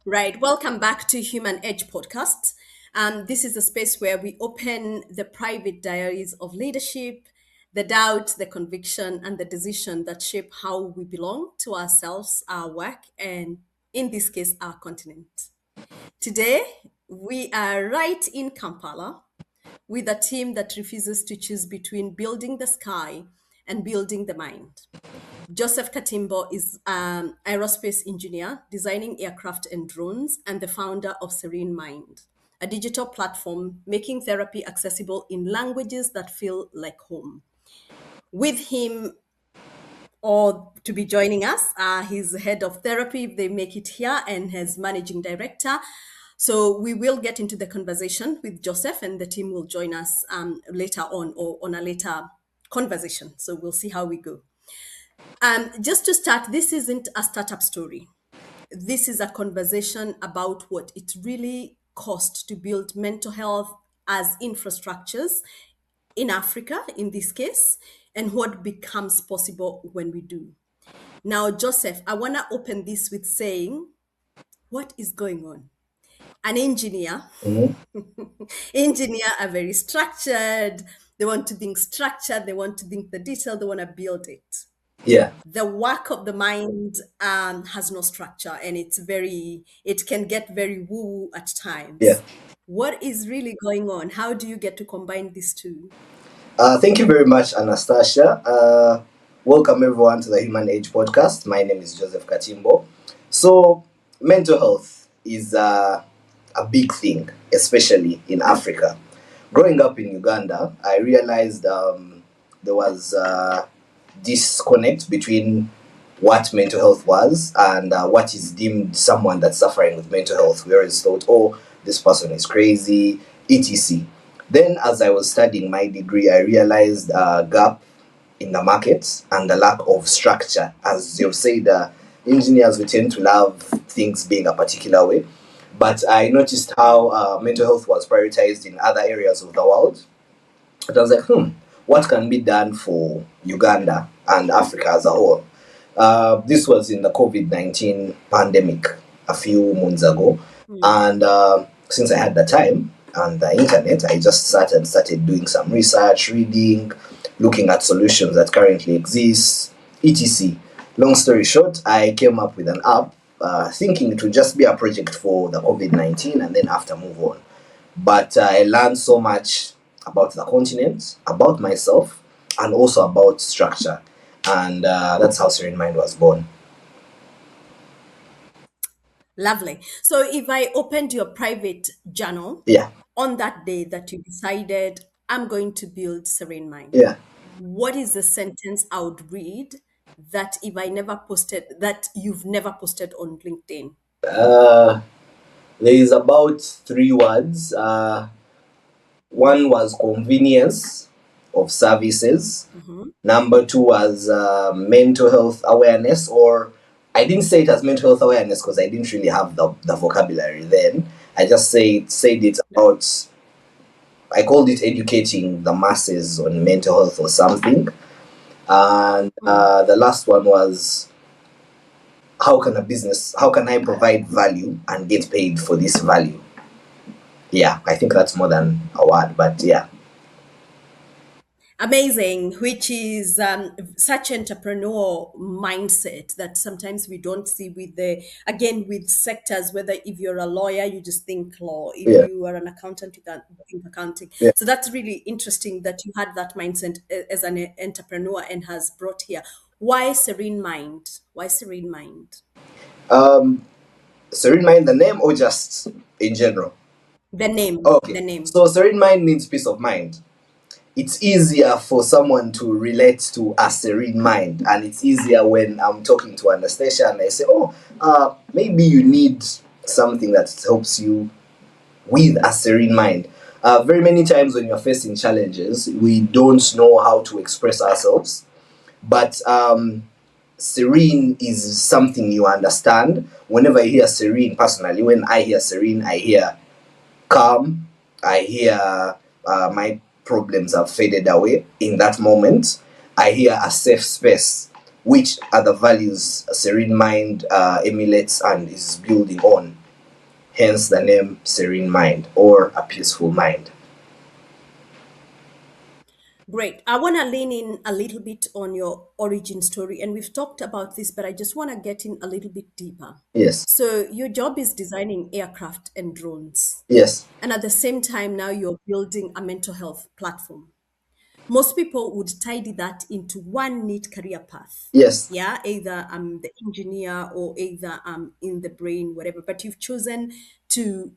Right. Welcome back to Human Edge Podcast. This is a space where we open the private diaries of leadership, the doubt, the conviction, and the decision that shape how we belong to ourselves, our work, and in this case, our continent. Today, we are right in Kampala with a team that refuses to choose between building the sky and building the mind. Joseph Katimbo is an aerospace engineer, designing aircraft and drones, and the founder of Serene Mind, a digital platform making therapy accessible in languages that feel like home. With him, or to be joining us, he's head of therapy, if they make it here, and his managing director. So we will get into the conversation with Joseph, and the team will join us later on or on a later conversation. So we'll see how we go. Just to start, this isn't a startup story. This is a conversation about what it really costs to build mental health as infrastructures in Africa, in this case, and what becomes possible when we do. Now, Joseph, I want to open this with saying, what is going on? An engineer, Mhm. engineer are very structured. They want to think structured. They want to think the detail. They want to build it. Yeah. The work of the mind has no structure, and it can get very woo at Yeah. times. What is really going on? How do you get to combine these two? Thank you very much, Anastasia. Welcome everyone to the Human Age podcast. My name is Joseph Katimbo. So, mental health is a big thing, especially in Africa. Growing up in Uganda, I realized there was disconnect between what mental health was and what is deemed someone that's suffering with mental health. We always thought, oh, this person is crazy, etc. Then, as I was studying my degree, I realized a gap in the market and the lack of structure. As you've said, engineers, we tend to love things being a particular way. But I noticed how mental health was prioritized in other areas of the world. And I was like, what can be done for Uganda and Africa as a whole? This was in the COVID-19 pandemic a few months ago. Hmm. And since I had the time and the internet, I just started doing some research, reading, looking at solutions that currently exist, etc. Long story short, I came up with an app thinking it would just be a project for the COVID-19 and then after move on. But I learned so much about the continent, about myself, and also about structure. And that's how Serene Mind was born. Lovely. So, if I opened your private journal Yeah, on that day that you decided, I'm going to build Serene Mind, yeah. what is the sentence I would read that if I never posted, that you've never posted on LinkedIn? Uh, there is about three words. One was convenience of services. Mhm. Number two was mental health awareness, or I didn't say it as mental health awareness because I didn't really have the vocabulary then. I just said it about, I called it educating the masses on mental health or something. And Mm. the last one was how can I provide value and get paid for this value? Yeah, I think that's more than a word, but yeah. Amazing, which is such entrepreneurial mindset that sometimes we don't see with again, with sectors, whether if you're a lawyer, you just think law. If Yeah, you are an accountant, you think accounting. yeah. So that's really interesting that you had that mindset as an entrepreneur and has brought here. Why Serene Mind? Why Serene Mind? Um, Serene Mind, the name, or just in general? The name, Okay, the name. so serene mind means peace of mind. It's easier for someone to relate to a serene mind, and it's easier when I'm talking to Anastasia and I say, oh, maybe you need something that helps you with a serene mind. Very many times when you're facing challenges, we don't know how to express ourselves, but serene is something you understand. Whenever I hear serene, personally, when I hear serene, I hear calm. I hear my problems have faded away in that moment. I hear a safe space, which are the values a serene mind emulates and is building on. hence the name Serene Mind or a peaceful mind. Great. I want to lean in a little bit on your origin story, and we've talked about this, but I just want to get in a little bit deeper. Yes, So, your job is designing aircraft and drones, yes, and at the same time, now you're building a mental health platform. Most people would tidy that into one neat career path. yes, Yeah, either I'm the engineer or either I'm in the brain, whatever. But you've chosen to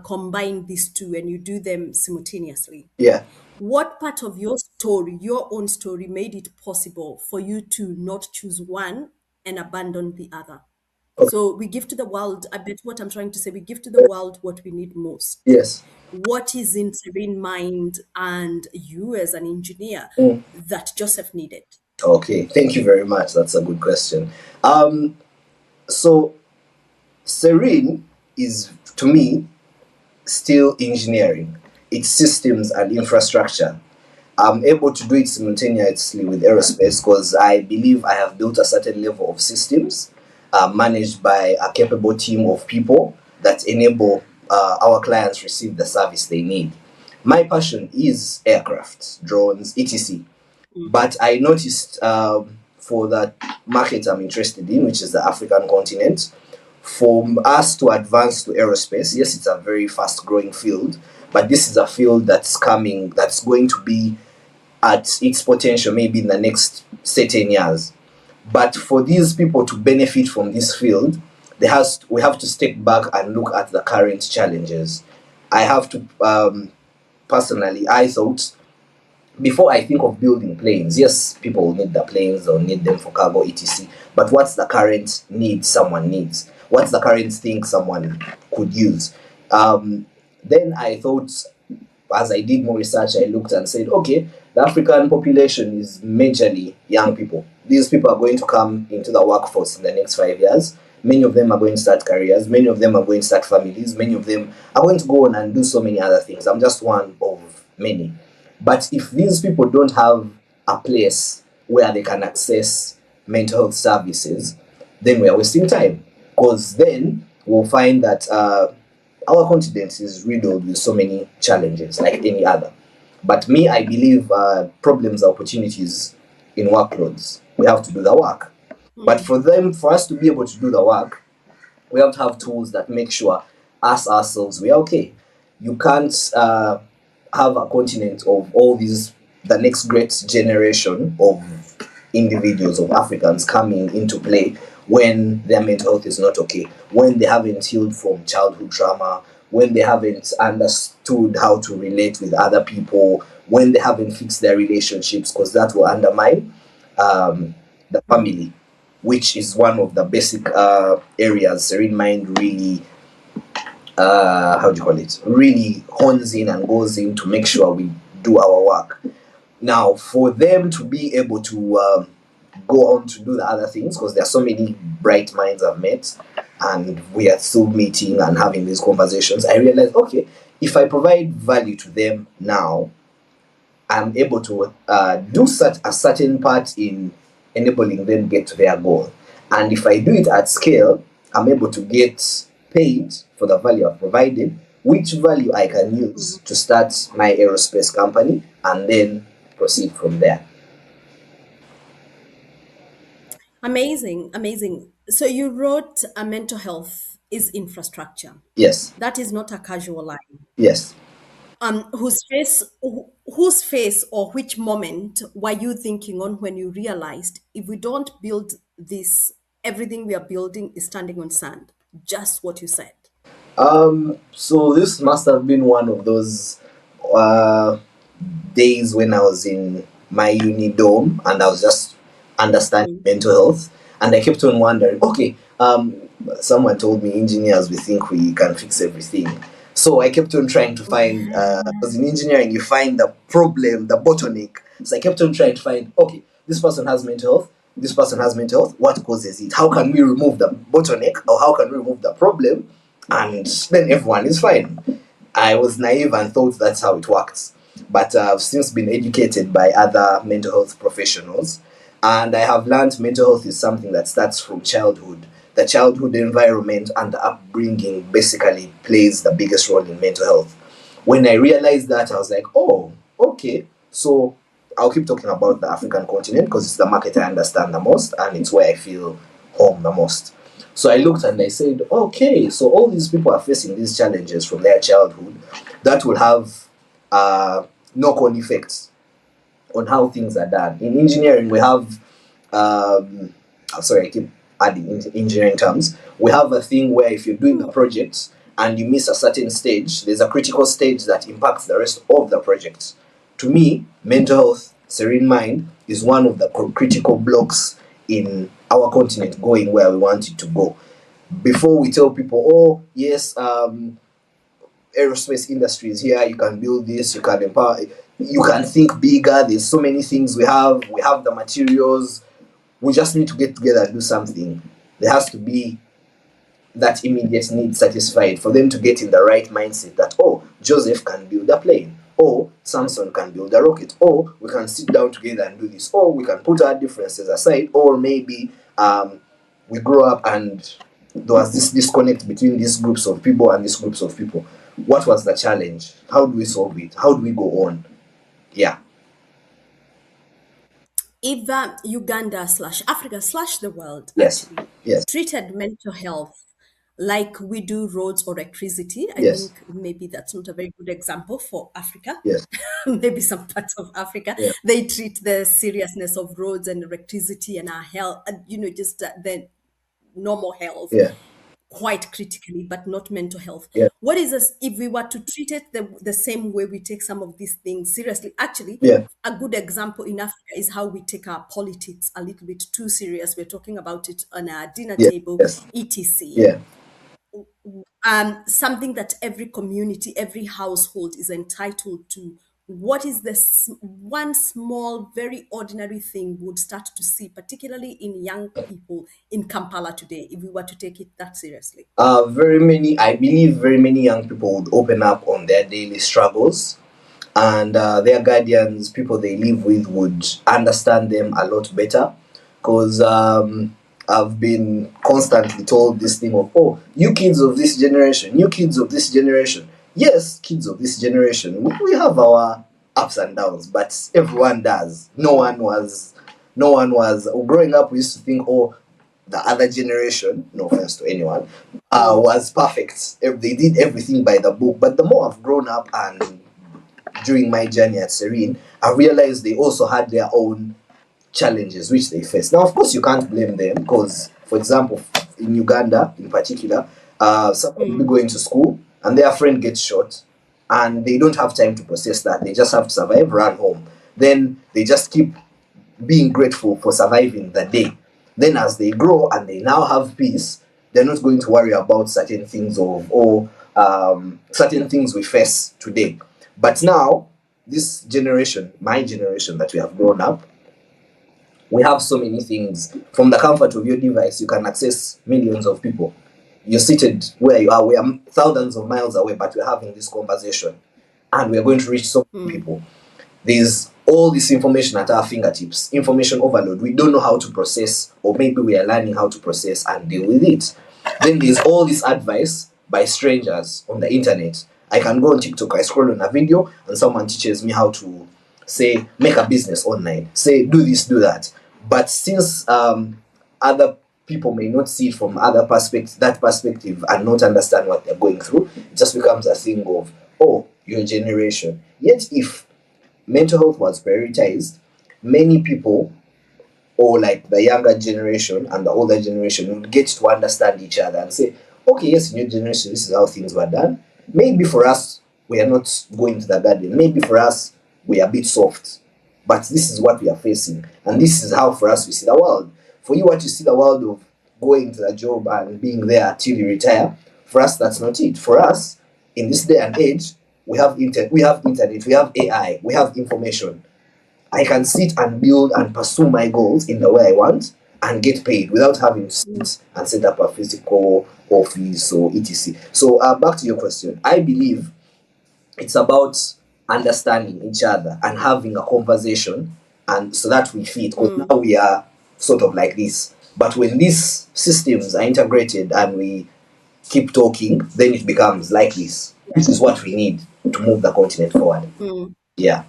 combine these two and you do them simultaneously. yeah. What part of your story, your own story, made it possible for you to not choose one and abandon the other? Okay. So we give to the world, I bet what I'm trying to say, we give to the world what we need most. Yes. What is in Serene Mind and you as an engineer Mm. that Joseph needed? Okay. Thank you very much. That's a good question. So Serene is, to me, still engineering. It's systems and infrastructure. I'm able to do it simultaneously with aerospace because I believe I have built a certain level of systems managed by a capable team of people that enable our clients receive the service they need. My passion is aircraft, drones, etc. But I noticed for the market I'm interested in, which is the African continent, for us to advance to aerospace, yes, it's a very fast growing field, but this is a field that's going to be at its potential maybe in the next certain years. But for these people to benefit from this field, we have to step back and look at the current challenges. I have to personally, I thought before I think of building planes, yes, people will need the planes or need them for cargo, etc. But what's the current need someone needs? What's the current thing someone could use? Then I thought, as I did more research, I looked and said, okay, the African population is majorly young people. These people are going to come into the workforce in the next 5 years. Many of them are going to start careers. Many of them are going to start families. Many of them are going to go on and do so many other things. I'm just one of many. But if these people don't have a place where they can access mental health services, then we are wasting time. Because then we'll find that our continent is riddled with so many challenges like any other. But me, I believe problems are opportunities in workloads. We have to do the work. But for us to be able to do the work, we have to have tools that make sure us ourselves we are okay. You can't have a continent of all these, the next great generation of individuals, of Africans coming into play when their mental health is not okay, when they haven't healed from childhood trauma, when they haven't understood how to relate with other people, when they haven't fixed their relationships, because that will undermine the family, which is one of the basic areas Serene Mind really, how do you call it, really hones in and goes in to make sure we do our work. Now, for them to be able to go on to do the other things, because there are so many bright minds I've met, and we are still meeting and having these conversations, I realized, okay, if I provide value to them now, I'm able to do such a certain part in enabling them get to their goal. And if I do it at scale, I'm able to get paid for the value I've provided, which value I can use to start my aerospace company and then proceed from there. Amazing, amazing. So you wrote a mental health is infrastructure. Yes, That is not a casual line. yes. Whose face or which moment were you thinking on when you realized if we don't build this, everything we are building is standing on sand? Just what you said. So this must have been one of those uh, days when I was in my uni dorm and I was just understanding mental health, and I kept on wondering, okay, someone told me engineers, we think we can fix everything. So I kept on trying to find, because in engineering you find the problem, the bottleneck. So I kept on trying to find, okay, this person has mental health, this person has mental health, what causes it? How can we remove the bottleneck, or how can we remove the problem? And then everyone is fine. I was naive and thought that's how it works. But I've since been educated by other mental health professionals, and I have learned mental health is something that starts from childhood. the childhood environment and the upbringing basically plays the biggest role in mental health. When I realized that, I was like, oh, okay. So I'll keep talking about the African continent because it's the market I understand the most and it's where I feel home the most. So I looked and I said, okay, so all these people are facing these challenges from their childhood that will have knock-on effects on how things are done. In engineering, we have, sorry, I keep adding engineering terms. We have a thing where if you're doing a project and you miss a certain stage, there's a critical stage that impacts the rest of the project. To me, mental health, serene mind, is one of the critical blocks in our continent going where we want it to go. Before we tell people, oh, yes, aerospace industry is here, you can build this, you can empower, you can think bigger, there's so many things we have the materials, we just need to get together and do something. There has to be that immediate need satisfied for them to get in the right mindset that, oh, Joseph can build a plane, or Samson can build a rocket, or we can sit down together and do this, or we can put our differences aside, or maybe we grow up and there was this disconnect between these groups of people and these groups of people. What was the challenge? How do we solve it? How do we go on? Yeah. If Uganda slash Africa slash the world Yes. actually Yes. treated mental health like we do roads or electricity, I Yes. think maybe that's not a very good example for Africa. Yes. Maybe some parts of Africa, Yeah. they treat the seriousness of roads and electricity and our health, just the normal health Yeah. quite critically, but not mental health. Yeah. What is this if we were to treat it the same way we take some of these things seriously? Actually, Yeah. a good example in Africa is how we take our politics a little bit too serious. We're talking about it on our dinner Yeah. table, Yes. etc. Yeah. Something that every community, every household is entitled to. What is this one small, very ordinary thing we would start to see, particularly in young people in Kampala today, if we were to take it that seriously? I believe very many young people would open up on their daily struggles, and their guardians, people they live with, would understand them a lot better. Because I've been constantly told this thing of, oh, you kids of this generation, you kids of this generation. Yes, kids of this generation, we have our ups and downs, but everyone does. No one was growing up. We used to think, oh, the other generation, no offense to anyone, was perfect. They did everything by the book. But the more I've grown up and during my journey at Serene, I realized they also had their own challenges which they face. Now, of course, you can't blame them because, for example, in Uganda in particular, somebody will be going to school and their friend gets shot and they don't have time to process that. They just have to survive, run home. Then they just keep being grateful for surviving the day. Then as they grow and they now have peace, they're not going to worry about certain things or certain things we face today. But now, this generation, my generation that we have grown up, we have so many things. From the comfort of your device, you can access millions of people. You're seated where you are. We are thousands of miles away, but we're having this conversation. And we're going to reach so many people. There's all this information at our fingertips, information overload. We don't know how to process, or maybe we are learning how to process and deal with it. Then there's all this advice by strangers on the internet. I can go on TikTok, I scroll on a video, and someone teaches me how to, say, make a business online. Say, do this, do that. But since other people may not see it from that perspective, and not understand what they're going through, it just becomes a thing of, oh, your generation. Yet if mental health was prioritized, many people, or like the younger generation and the older generation, would get to understand each other and say, okay, yes, in your generation, this is how things were done. Maybe for us, we are not going to the garden. Maybe for us, we are a bit soft. But this is what we are facing. And this is how, for us, we see the world. For you, what you see the world of going to the job and being there till you retire, for us, that's not it. For us, in this day and age, we have internet, we have AI, we have information. I can sit and build and pursue my goals in the way I want and get paid without having to sit and set up a physical office or etc. So back to your question. I believe it's about understanding each other and having a conversation, and so that we fit. Because now we are sort of like this. But when these systems are integrated and we keep talking, then it becomes like this. This is what we need to move the continent forward. Yeah.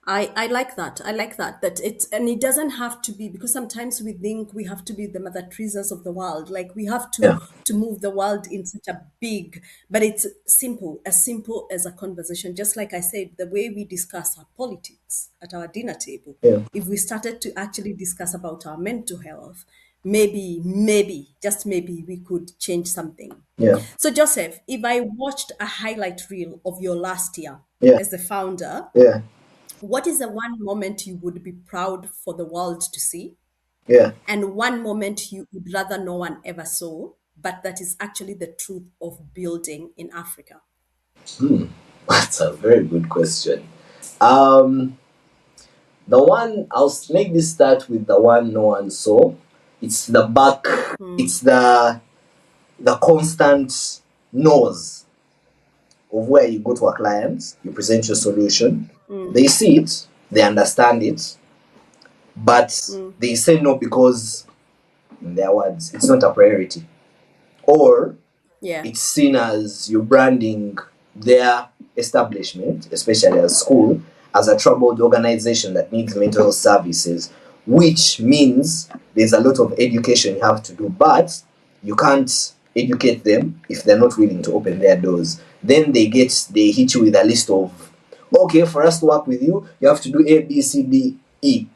I like that. I like that. That it and it doesn't have to be, because sometimes we think we have to be the Mother Teresa's of the world. Like we have Yeah. to move the world in such a big, but it's simple as a conversation. Just like I said, the way we discuss our politics at our dinner table. Yeah. If we started to actually discuss about our mental health, just maybe we could change something. Yeah. So Joseph, if I watched a highlight reel of your last year Yeah. as the founder, Yeah. what is the one moment you would be proud for the world to see? Yeah. And one moment you would rather no one ever saw, but that is actually the truth of building in Africa? That's a very good question. Um, the one I'll make this start with the one no one saw. It's the back. It's the constant nose of where you go to a client, you present your solution, they see it, they understand it, but they say no because, in their words, it's not a priority, or Yeah. it's seen as you're branding their establishment, especially as school, as a troubled organization that needs mental health services, which means there's a lot of education you have to do, but you can't educate them if they're not willing to open their doors. Then they hit you with a list of, okay, for us to work with you, you have to do A, B, C, D, E.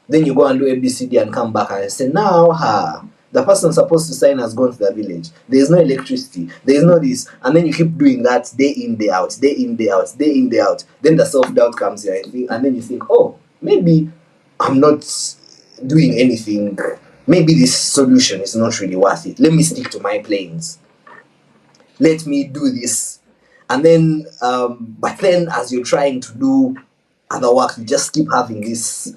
Then you go and do A, B, C, D and come back and say, now, the person supposed to sign has gone to the village. There is no electricity. There is no this. And then you keep doing that day in, day out, day in, day out, day in, day out. Then the self-doubt comes here. And then you think, oh, maybe I'm not doing anything. Maybe this solution is not really worth it. Let me stick to my planes. Let me do this. And then, but then as you're trying to do other work, you just keep having this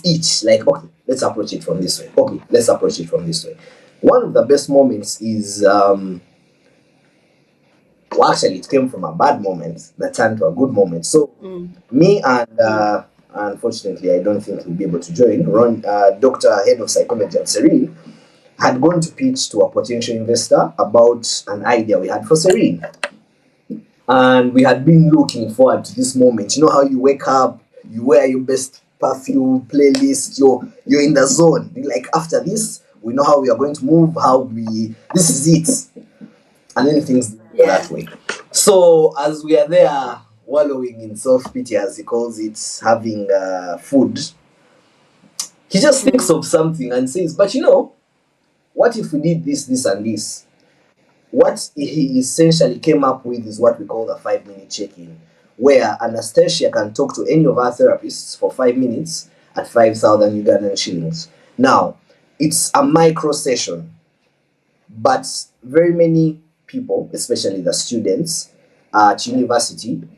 itch, like, okay, let's approach it from this way. Okay, let's approach it from this way. One of the best moments is, well, actually, it came from a bad moment that turned to a good moment. So, me and, unfortunately, I don't think he'll be able to join, Ron, Dr. Head of Psychology at Serene, had gone to pitch to a potential investor about an idea we had for Serene. And we had been looking forward to this moment. You know how you wake up, you wear your best perfume, playlist, you're in the zone. You're like, after this, we know how we are going to move, this is it. And then things go that way. So as we are there wallowing in self-pity, as he calls it, having food, he just thinks of something and says, but what if we did this, this, and this? What he essentially came up with is what we call the 5-minute check-in, where Anastasia can talk to any of our therapists for 5 minutes at 5,000 Ugandan shillings. Now, it's a micro session, but very many people, especially the students at university,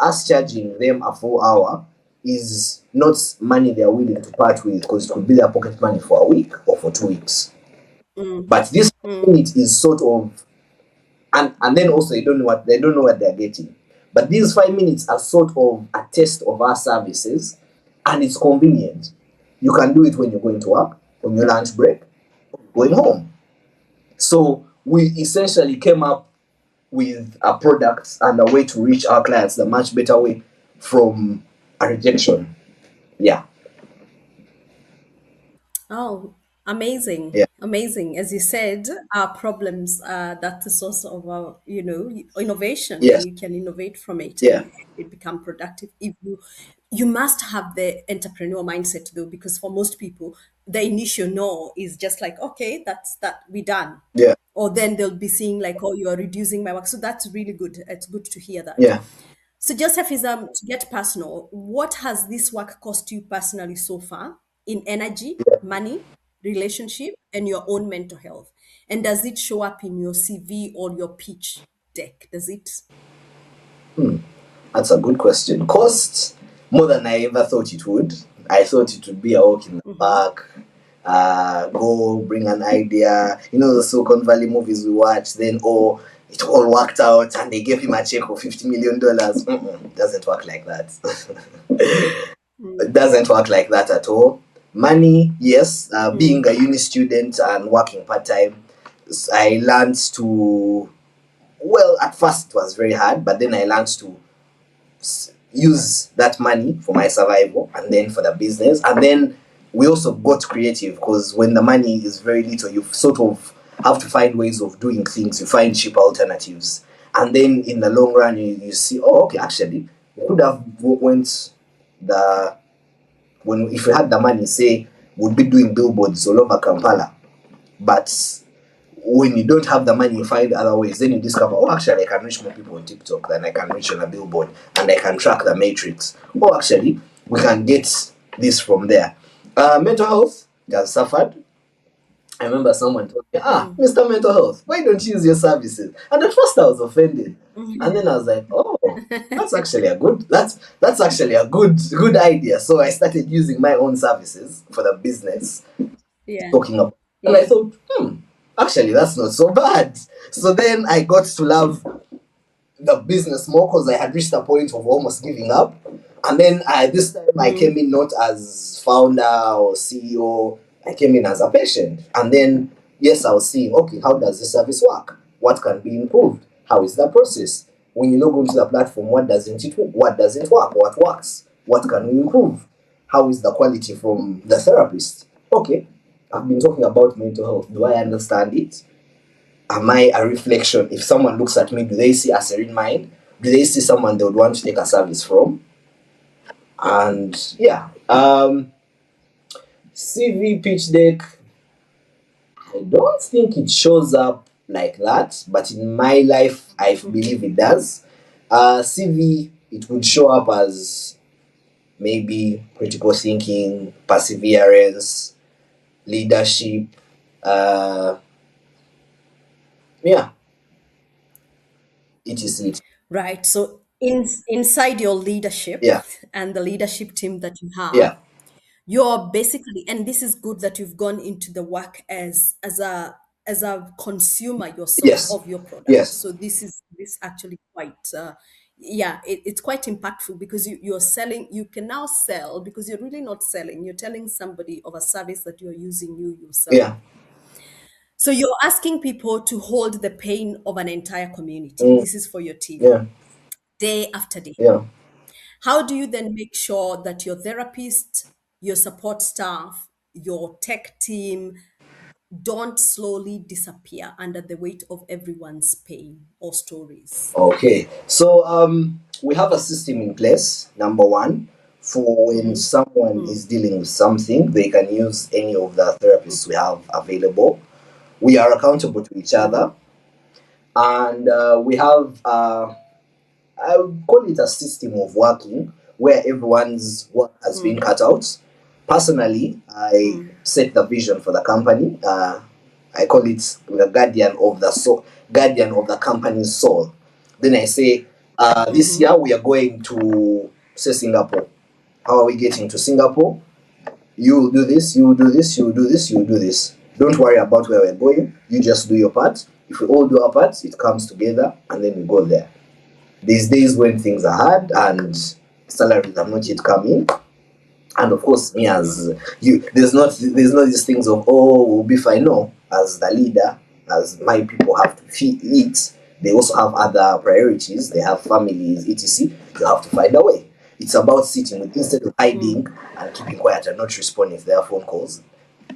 us charging them a full hour is not money they are willing to part with, because it could be their pocket money for a week or for 2 weeks. But this minute is sort of, and then also they don't know what they're getting. But these 5 minutes are sort of a test of our services, and it's convenient. You can do it when you're going to work, on your lunch break, going home. So we essentially came up with a product and a way to reach our clients the much better way from a rejection. Yeah. Oh, amazing. Yeah. Amazing. As you said, our problems are that's the source of our, innovation. Yes. And you can innovate from it Yeah. and it become productive. If you must have the entrepreneur mindset though, because for most people, the initial no is just like, okay, that's that we done. Yeah. Or then they'll be seeing like, oh, you are reducing my work. So that's really good. It's good to hear that. Yeah. So Joseph, is to get personal, what has this work cost you personally so far in energy, money, relationship, and your own mental health? And does it show up in your CV or your pitch deck? Does it? That's a good question. Cost more than I ever thought it would. I thought it would be a walk in the park, go bring an idea. The Silicon Valley movies we watch, then it all worked out and they gave him a check of $50 million. It doesn't work like that. It doesn't work like that at all. Money, yes. Being a uni student and working part time, I learned to, well, at first it was very hard, but then I learned to use that money for my survival and then for the business. And then we also got creative because when the money is very little, you sort of have to find ways of doing things. You find cheaper alternatives. And then in the long run, you see, oh, okay, actually, we could have went the, when if we had the money, say, we'd be doing billboards all over Kampala. But when you don't have the money, you find other ways. Then you discover, oh, actually, I can reach more people on TikTok than I can reach on a billboard, and I can track the matrix. Oh, actually, we can get this from there. Mental health has suffered. I remember someone told me, Mr. Mental Health, why don't you use your services? And at first I was offended. And then I was like, oh, that's actually a good that's actually a good idea. So I started using my own services for the business Yeah. talking about. And I Yeah. thought, actually, that's not so bad. So then I got to love the business more because I had reached a point of almost giving up. And then this time I came in not as founder or CEO, I came in as a patient. And then, yes, I was seeing, okay, how does this service work? What can be improved? How is the process? When you log onto the platform, what doesn't work? What works? What can we improve? How is the quality from the therapist? Okay, I've been talking about mental health. Do I understand it? Am I a reflection? If someone looks at me, do they see a serene mind? Do they see someone they would want to take a service from? And yeah, CV pitch deck, I don't think it shows up like that, but in my life, I believe it does. CV, it would show up as maybe critical thinking, perseverance, leadership. Uh, yeah, it is it. Right. So inside your leadership Yeah, and the leadership team that you yeah, have, you're basically, and this is good that you've gone into the work as a consumer yourself yes, of your product. yes, So this actually quite yeah, it's quite impactful because you're selling, you can now sell because you're really not selling, you're telling somebody of a service that you're using yourself. yeah, So you're asking people to hold the pain of an entire community. mm, This is for your team, yeah, day after day. yeah. How do you then make sure that your therapist, your support staff, your tech team don't slowly disappear under the weight of everyone's pain or stories? Okay, so we have a system in place. Number one, for when someone is dealing with something, they can use any of the therapists we have available. We are accountable to each other, and we have I would call it a system of working where everyone's work has been cut out. Personally, I set the vision for the company. I call it the guardian of the soul, guardian of the company's soul. Then I say, this year we are going to say Singapore. How are we getting to Singapore? You will do this, you will do this, you will do this, you will do this. Don't worry about where we're going. You just do your part. If we all do our part, it comes together and then we go there. These days when things are hard and salaries have not yet come in, and of course me as you, there's not these things of, oh, we'll be fine. No, as the leader, as my people have to eat, they also have other priorities. They have families, etc. You have to find a way. It's about sitting with, instead of hiding and keeping quiet and not responding if there are phone calls.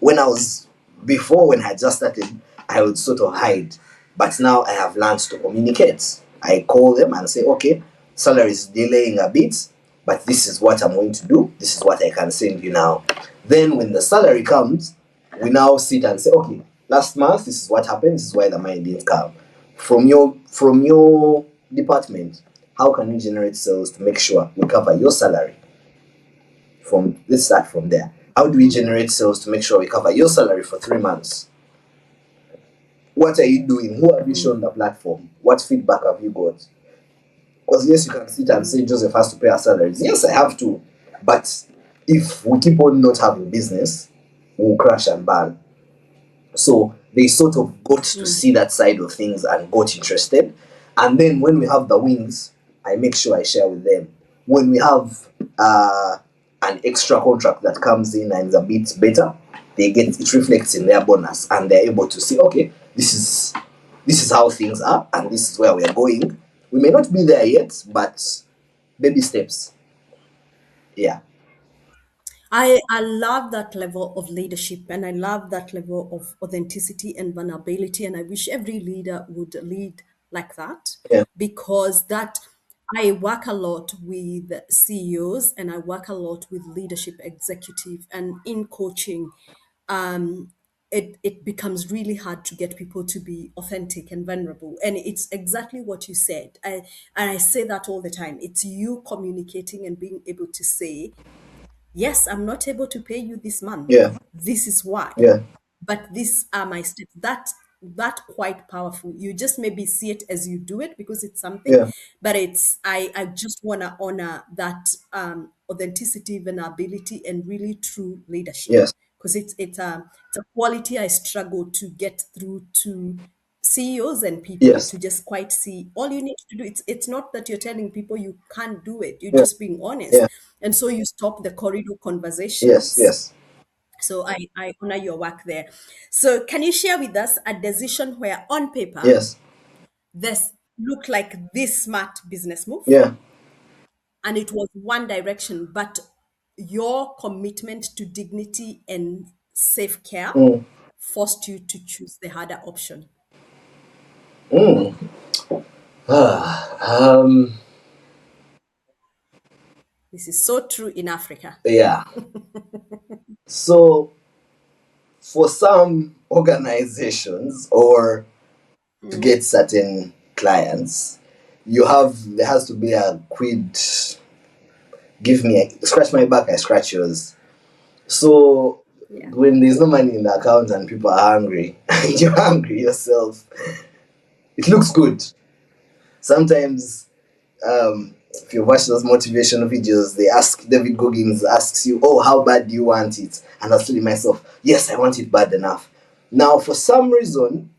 When I was, before, when I just started, I would sort of hide, but now I have learned to communicate. I call them and say, okay, salary is delaying a bit, but this is what I'm going to do. This is what I can send you now. Then when the salary comes, we now sit and say, okay, last month this is what happened. This is why the money didn't come. From your department, how can we generate sales to make sure we cover your salary? Let's start from there. How do we generate sales to make sure we cover your salary for 3 months? What are you doing? Who have you shown the platform? What feedback have you got? Because yes, you can sit and say Joseph has to pay our salaries. Yes, I have to. But if we keep on not having business, we'll crash and burn. So they sort of got to see that side of things and got interested. And then when we have the wins, I make sure I share with them. When we have an extra contract that comes in and is a bit better, it reflects in their bonus, and they're able to see, okay, this is how things are, and this is where we are going. We may not be there yet, but baby steps. Yeah. I love that level of leadership, and I love that level of authenticity and vulnerability. And I wish every leader would lead like that, Yeah. because that I work a lot with CEOs and I work a lot with leadership executive, and in coaching, it becomes really hard to get people to be authentic and vulnerable. And it's exactly what you said. And I say that all the time. It's you communicating and being able to say, yes, I'm not able to pay you this month. Yeah. This is why. Yeah. But these are my steps. That quite powerful. You just maybe see it as you do it because it's something, Yeah. but it's I just wanna honor that authenticity, vulnerability, and really true leadership, Yes. because it's a quality I struggle to get through to CEOs and people, Yes. to just quite see all you need to do. It's not that you're telling people you can't do it. You're Yeah. just being honest, Yeah. and so you stop the corridor Yes. conversations. Yes. So I honor your work there. So can you share with us a decision where on paper Yes. this looked like this smart business move Yeah. and it was one direction, but your commitment to dignity and safe care Mm. forced you to choose the harder option? Mm. um. This is so true in Africa. Yeah. So for some organizations or to get certain clients, there has to be a quid. Scratch my back, I scratch yours. So Yeah. when there's no money in the account and people are hungry, you're hungry yourself. It looks good. Sometimes, if you watch those motivational videos, David Goggins asks you, "Oh, how bad do you want it?" And I was telling myself, "Yes, I want it bad enough." Now, for some reason,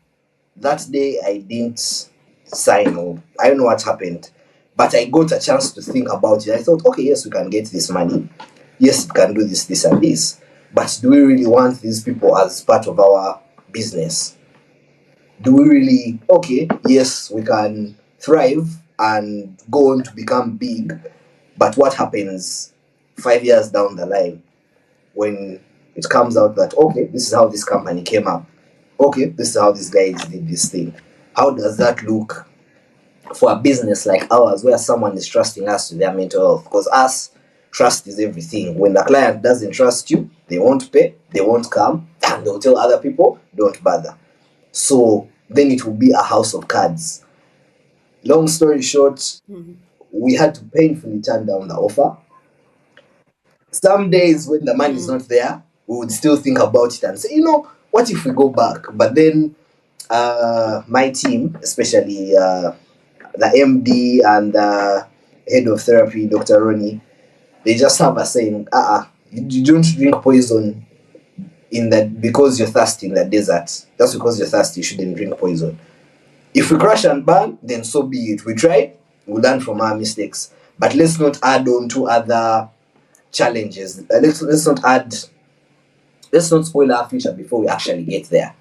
that day I didn't sign up. I don't know what happened, but I got a chance to think about it. I thought, okay, yes, we can get this money. Yes, it can do this, this, and this. But do we really want these people as part of our business? Do we really, okay, yes, we can thrive and go on to become big, but what happens 5 years down the line when it comes out that, okay, this is how this company came up? Okay, this is how these guys did this thing. How does that look for a business like ours where someone is trusting us with their mental health? Because us, trust is everything. When the client doesn't trust you, they won't pay, they won't come, and they'll tell other people, don't bother. So then it will be a house of cards. Long story short, we had to painfully turn down the offer. Some days when the money is not there, we would still think about it and say, what if we go back? But then my team, especially the MD and the head of therapy, Dr. Ronnie, they just have a saying, you don't drink poison in that because you're thirsty in the desert. Just because you're thirsty, you shouldn't drink poison. If we crash and burn, then so be it. We tried, we learn from our mistakes. But let's not add on to other challenges. Let's not spoil our future before we actually get there.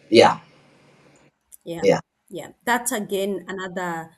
Yeah. Yeah. Yeah. Yeah. That's again another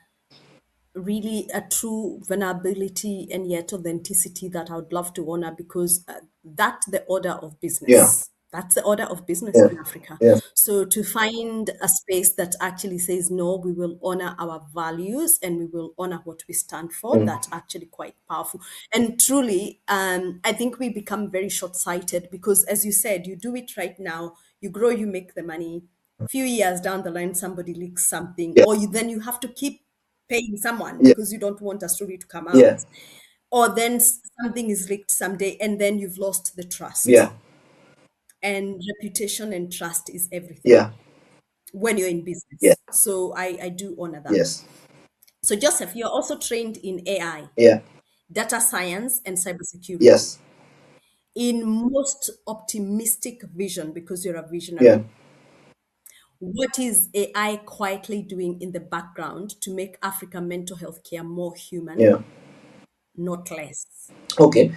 really a true vulnerability and yet authenticity that I would love to honor, because that's the order of Yeah. business. That's the order of business Yeah. in Africa. Yeah. So to find a space that actually says, no, we will honor our values and we will honor what we stand for, Mm. that's actually quite powerful. And truly, I think we become very short sighted because, as you said, you do it right now, you grow, you make the money. Few years down the line, somebody leaks something, Yeah. or then you have to keep paying someone Yeah. because you don't want a story to come Yeah. out, or then something is leaked someday and then you've lost the trust. Yeah. And reputation and trust is everything Yeah. when you're in Yeah. business. So I do honor that. Yes. So Joseph, you're also trained in AI, Yeah. data science, and cybersecurity. Yes. In most optimistic vision, because you're a Yeah. visionary, what is AI quietly doing in the background to make Africa mental health care more human, Yeah. not less? Okay.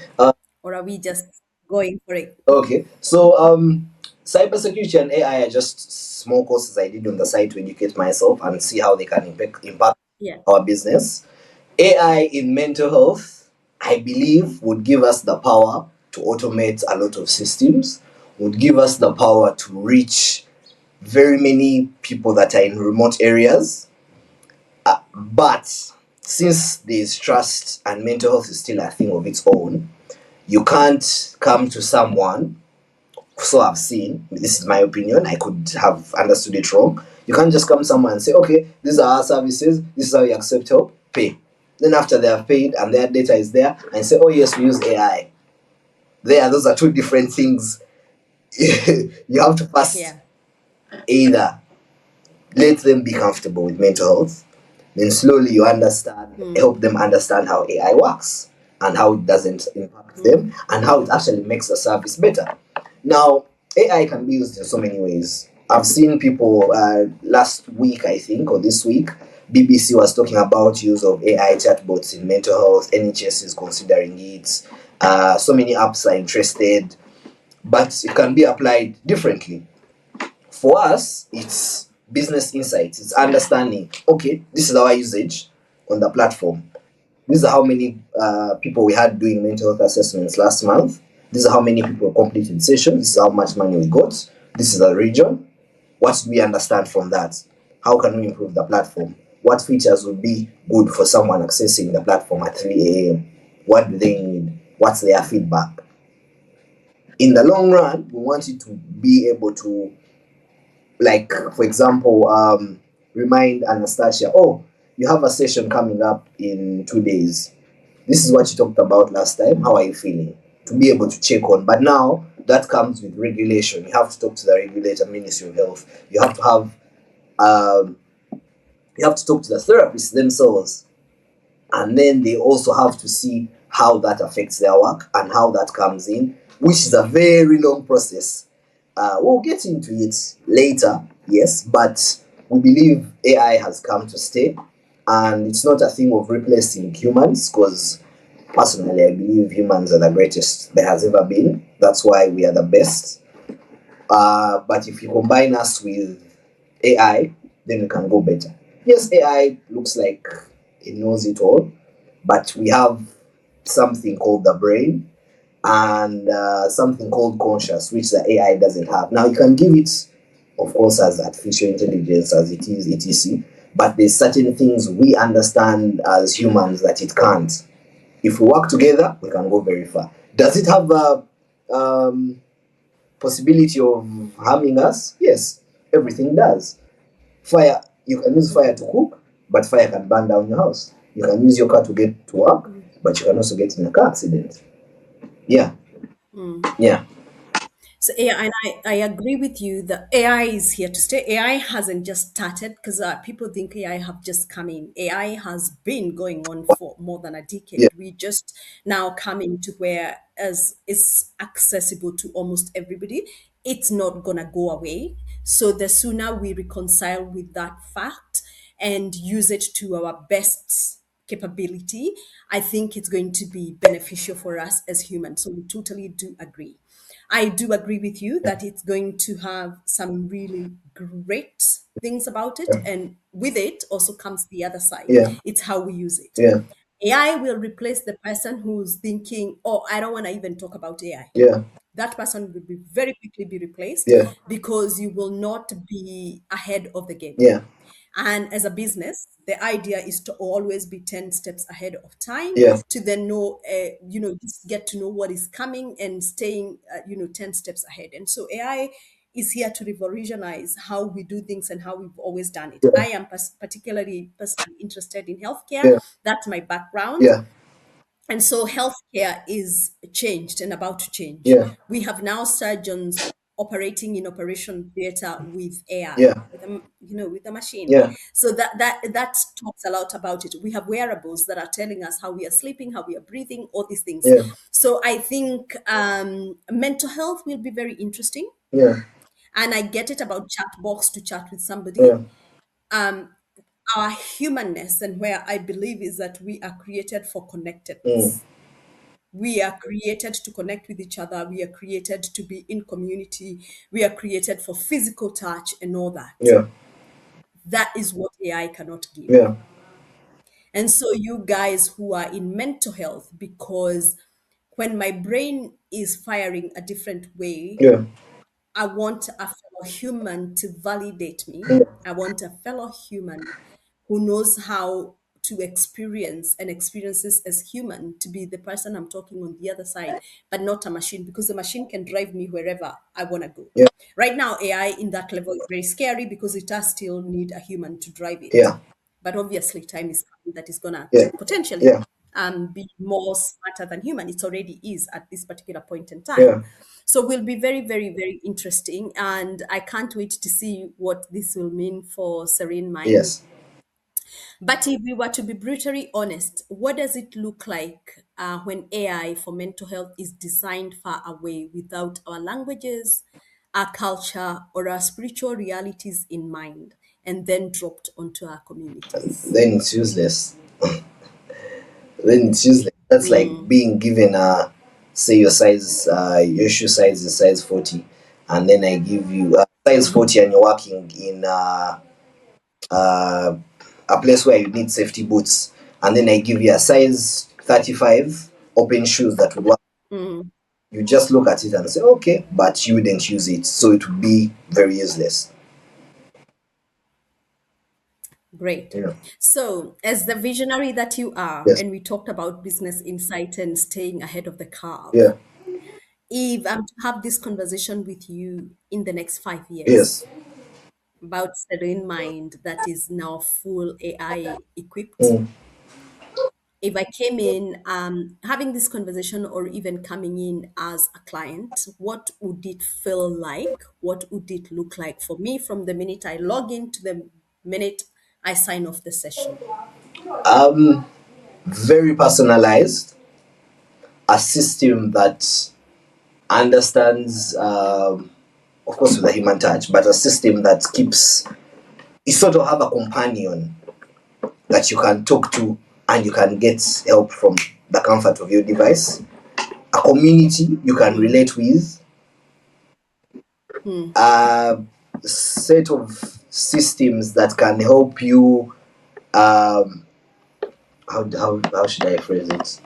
Or are we just going for it? Okay. So cybersecurity and AI are just small courses I did on the side to educate myself and see how they can impact Yeah. our business. AI in mental health, I believe, would give us the power to automate a lot of systems, would give us the power to reach very many people that are in remote areas. But since there's trust and mental health is still a thing of its own, you can't come to someone. So I've seen, this is my opinion, I could have understood it wrong. You can't just come to someone and say, okay, these are our services, this is how you accept help, pay. Then after they have paid and their data is there, and say, oh yes, we use AI. Those are two different things. You have to first Yeah. either let them be comfortable with mental health, then slowly you help them understand how AI works and how it doesn't impact them and how it actually makes the service better. Now, AI can be used in so many ways. I've seen people last week, I think, or this week, BBC was talking about use of AI chatbots in mental health. NHS is considering it. So many apps are interested, but it can be applied differently. For us, it's business insights, it's understanding, okay, this is our usage on the platform. These are how many people we had doing mental health assessments last month. These are how many people completed sessions. This is how much money we got. This is the region. What do we understand from that? How can we improve the platform? What features would be good for someone accessing the platform at 3 a.m.? What do they need? What's their feedback? In the long run, we want it to be able to, like, for example, remind Anastasia, oh, you have a session coming up in 2 days. This is what you talked about last time. How are you feeling? To be able to check on. But now that comes with regulation. You have to talk to the regulator, Ministry of Health. Um, you have to talk to the therapists themselves, and then they also have to see how that affects their work and how that comes in, which is a very long process. We'll get into it later, yes, but we believe AI has come to stay, and it's not a thing of replacing humans, because personally I believe humans are the greatest there has ever been. That's why we are the best. But if you combine us with AI, then we can go better. Yes, AI looks like it knows it all, but we have something called the brain and something called conscious, which the AI doesn't have. Now, you can give it, of course, as artificial intelligence, as it is, etc. But there's certain things we understand as humans that it can't. If we work together, we can go very far. Does it have a possibility of harming us? Yes, everything does. Fire, you can use fire to cook, but fire can burn down your house. You can use your car to get to work, but you can also get in a car accident. Yeah, yeah, So AI, and I agree with you that AI is here to stay. AI hasn't just started because people think AI have just come in. AI has been going on for more than a yeah, decade. We just now coming to where as it's accessible to almost everybody. It's not gonna go away. So the sooner we reconcile with that fact and use it to our best capability, I think it's going to be beneficial for us as humans. So we totally do agree. I do agree with you that it's going to have some really great things about it. And with it also comes the other side. yeah, It's how we use it. yeah, AI will replace the person who's thinking, oh, I don't want to even talk about AI. yeah, That person will be very quickly be replaced yeah, because you will not be ahead of the game. yeah, And as a business, the idea is to always be 10 steps ahead of time yeah, to then know, just get to know what is coming and staying, 10 steps ahead. And so AI is here to revolutionize how we do things and how we've always done it. yeah, I am particularly personally interested in healthcare. yeah, That's my background. yeah, And so healthcare is changed and about to change. yeah, We have now surgeons operating in operation theater with AI, yeah, with a machine. yeah, So that talks a lot about it. We have wearables that are telling us how we are sleeping, how we are breathing, all these things. yeah, So I think mental health will be very interesting. yeah, And I get it about chat box to chat with somebody. yeah, our humanness, and where I believe is that we are created for Mm. connectedness. We are created to connect with each other. We are created to be in community. We are created for physical touch and all that. Yeah. That is what AI cannot give. Yeah. And so, you guys who are in mental health, because when my brain is firing a different way, Yeah. I want a fellow human to validate me. Mm. I want a fellow human who knows how to experience and experiences as human to be the person I'm talking on the other side, but not a machine, because the machine can drive me wherever I want to go. Yeah. Right now, AI in that level is very scary because it does still need a human to drive it. Yeah. But obviously, time is coming that is going to Yeah. potentially Yeah. be more smarter than human. It already is at this particular point in time. Yeah. So will be very, very, very interesting. And I can't wait to see what this will mean for Serene Mind. Yes. But if we were to be brutally honest, what does it look like when AI for mental health is designed far away without our languages, our culture, or our spiritual realities in mind, and then dropped onto our communities? Then it's useless. Then it's useless. That's like being given say your size, your shoe size is size 40, and then I give you size 40, and you're working in uh, a place where you need safety boots, and then I give you a size 35 open shoes that would work. Mm, You just look at it and say, okay, but you wouldn't use it, so it would be very useless. great. Yeah. So, as the visionary that you are, Yes. and we talked about business insight and staying ahead of the curve, Yeah. if I'm to have this conversation with you in the next 5 years Yes. about Serene Mind that is now full AI equipped, Mm. if I came in having this conversation or even coming in as a client, what would it feel like? What would it look like for me from the minute I log in to the minute I sign off the session? Very personalized, a system that understands, of course, with a human touch, but a system that keeps, you sort of have a companion that you can talk to and you can get help from the comfort of your device, a community you can relate with, a set of systems that can help you. How should I phrase it?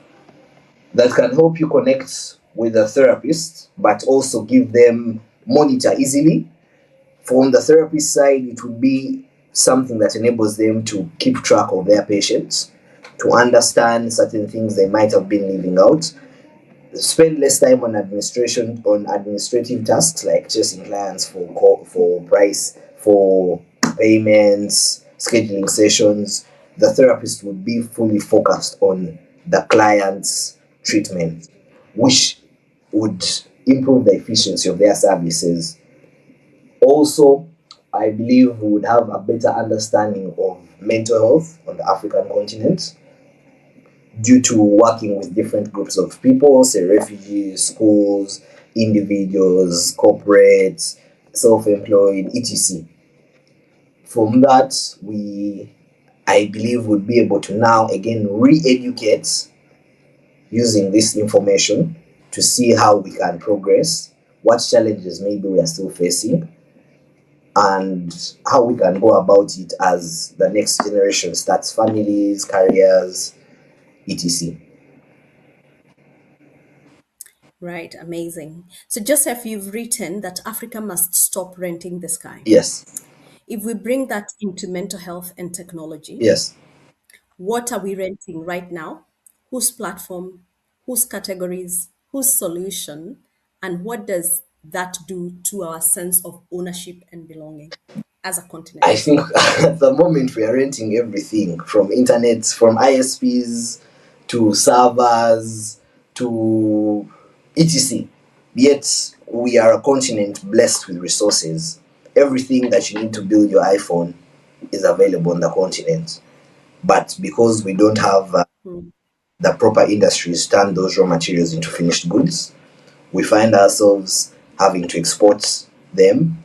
That can help you connect with a therapist, but also give them monitor easily. From the therapist side, it would be something that enables them to keep track of their patients, to understand certain things they might have been leaving out, spend less time on administrative tasks like chasing clients for price, for payments, scheduling sessions. The therapist would be fully focused on the client's treatment, which would improve the efficiency of their services. Also, I believe we would have a better understanding of mental health on the African continent due to working with different groups of people, say refugees, schools, individuals, corporates, self-employed, etc. From that, I believe, would be able to now again re-educate using this information to see how we can progress, what challenges maybe we are still facing, and how we can go about it as the next generation starts families, careers, etc. Right, amazing. So, Joseph, you've written that Africa must stop renting the sky. Yes, If we bring that into mental health and technology, yes. what are we renting right now? Whose platform? Whose categories? Whose solution? And what does that do to our sense of ownership and belonging as a I continent? think at the moment we are renting everything from internet, from ISPs to servers to etc. Yet we are a continent blessed with resources. Everything that you need to build your iPhone is available on the continent. But because we don't have the proper industries to turn those raw materials into finished goods, we find ourselves having to export them.